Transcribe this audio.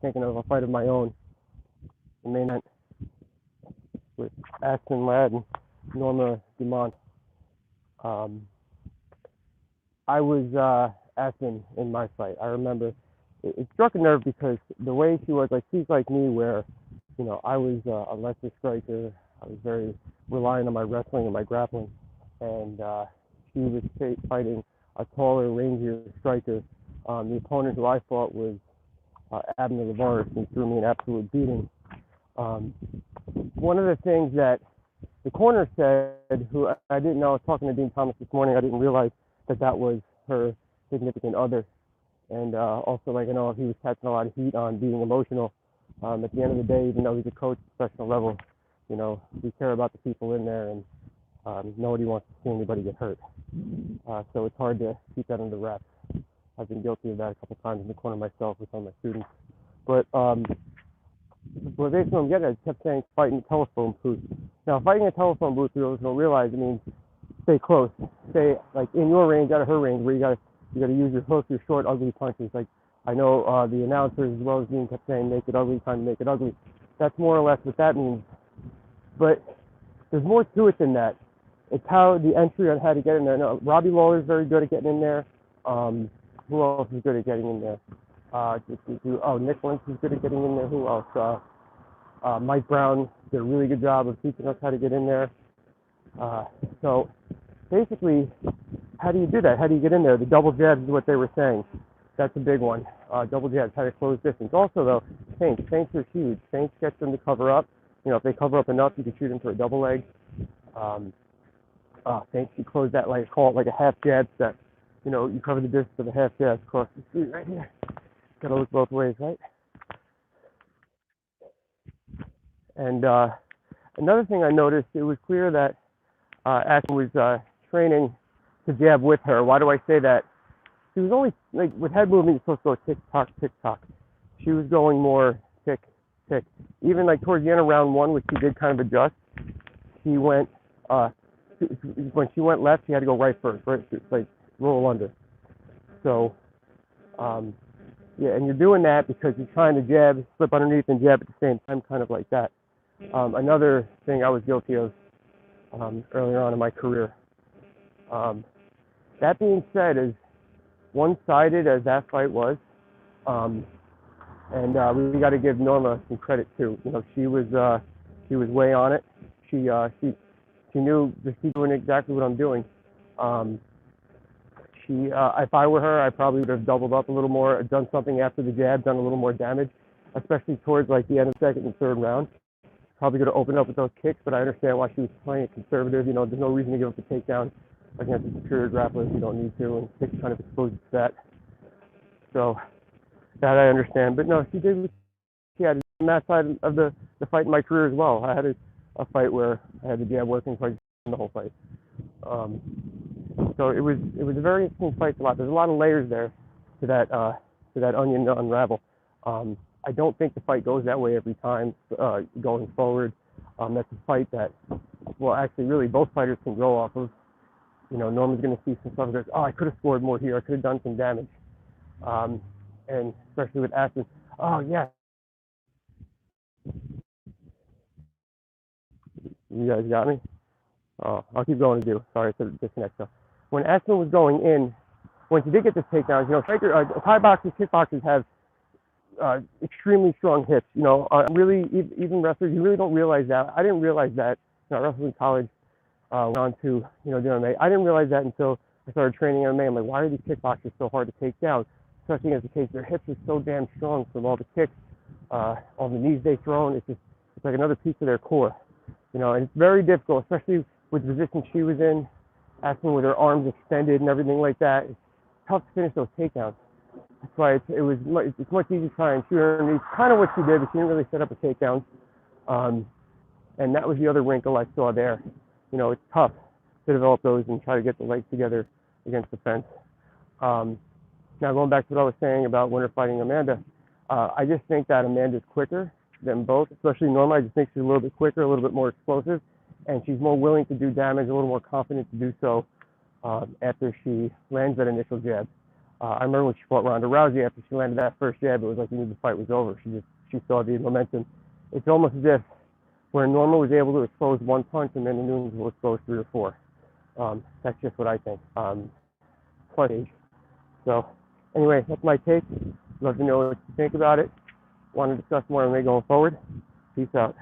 thinking of a fight of my own, the main event with Aspen Ladd and Norma Dumont. I was Aspen in my fight. I remember it struck a nerve because the way she was, like, she's like me, where, I was a lesser striker. I was very reliant on my wrestling and my grappling, and she was fighting a taller, rangier striker. The opponent who I fought was Abner Lavaris, and threw me an absolute beating. One of the things that the corner said, who I didn't know, I was talking to Dean Thomas this morning, I didn't realize that was her significant other. And also, like, he was catching a lot of heat on being emotional. At the end of the day, even though he's a coach at professional level, we care about the people in there, and nobody wants to see anybody get hurt. So it's hard to keep that under wraps. I've been guilty of that a couple times in the corner myself with some of my students. But basically, I'm getting at, I kept saying fighting a telephone booth. Now, fighting a telephone booth, you don't realize, it means stay close, stay like in your range, out of her range, where you got to use your hook, your short, ugly punches. Like, I know the announcers as well as Dean kept saying, make it ugly, time to make it ugly. That's more or less what that means. But there's more to it than that. It's how the entry on how to get in there. Now, Robbie Lawler's very good at getting in there. Who else is good at getting in there? Nick Lynch is good at getting in there. Who else? Mike Brown did a really good job of teaching us how to get in there. So basically, how do you do that? How do you get in there? The double jabs is what they were saying. That's a big one. Double jabs, how to close distance. Also, though, feints. Feints are huge. Feints get them to cover up. If they cover up enough, you can shoot them for a double leg. Feints, you close that, like, call it like a half jab step. You cover the distance of a half jab across the street right here. Got to look both ways, right? And another thing I noticed, it was clear that Aspen was training to jab with her. Why do I say that? She was only, like, with head movement, you're supposed to go tick-tock, tick-tock. She was going more tick, tick. Even, like, towards the end of round one, which she did kind of adjust, she went, when she went left, she had to go right first, right? Like, roll under. So, yeah, and you're doing that because you're trying to jab, slip underneath, and jab at the same time, kind of like that. Another thing I was guilty of earlier on in my career. That being said, as one-sided as that fight was, and we got to give Norma some credit too. She was way on it. She knew that she's doing exactly what I'm doing. If I were her, I probably would have doubled up a little more, done something after the jab, done a little more damage, especially towards, like, the end of the second and third round. Probably going to open up with those kicks, but I understand why she was playing it conservative. There's no reason to give up a takedown against a superior grappler if you don't need to, and kicks kind of exposes that. So that I understand. But no, she did what she had on that side of the fight in my career as well. I had a fight where I had the jab working quite the whole fight. So it was a very interesting fight. There's a lot of layers there to that onion to unravel. I don't think the fight goes that way every time going forward. That's a fight that, well, actually, really, both fighters can grow off of. Norman's going to see some stuff and goes, oh, I could have scored more here. I could have done some damage. And especially with Aspen, oh, yeah. You guys got me? Oh, I'll keep going to do. Sorry for the disconnect. So when Aspen was going in, when she did get this takedown, Thai boxers, kickboxers have extremely strong hips. Really, even wrestlers, you really don't realize that. I didn't realize that. I wrestled in college, went on to do MMA. I didn't realize that until I started training MMA. I'm like, why are these kickboxers so hard to take down? Especially as the case, their hips are so damn strong from all the kicks, all the knees they've thrown. It's like another piece of their core. And it's very difficult, especially with the position she was in, Aspen with her arms extended and everything like that. It's tough to finish those takedowns. That's why it's much easier to try and shoot her underneath. Kind of what she did, but she didn't really set up a takedown. And that was the other wrinkle I saw there. It's tough to develop those and try to get the legs together against the fence. Now, going back to what I was saying about winner fighting Amanda, I just think that Amanda's quicker than both, especially Norma. I just think she's a little bit quicker, a little bit more explosive, and she's more willing to do damage, a little more confident to do so after she lands that initial jab. I remember when she fought Ronda Rousey, after she landed that first jab, it was like you knew the fight was over. She saw the momentum. It's almost as if where Norma was able to expose one punch and then the Nunes will expose 3 or 4. That's just what I think. Plus age. So anyway, that's my take. Love to know what you think about it. Want to discuss more on me going forward. Peace out.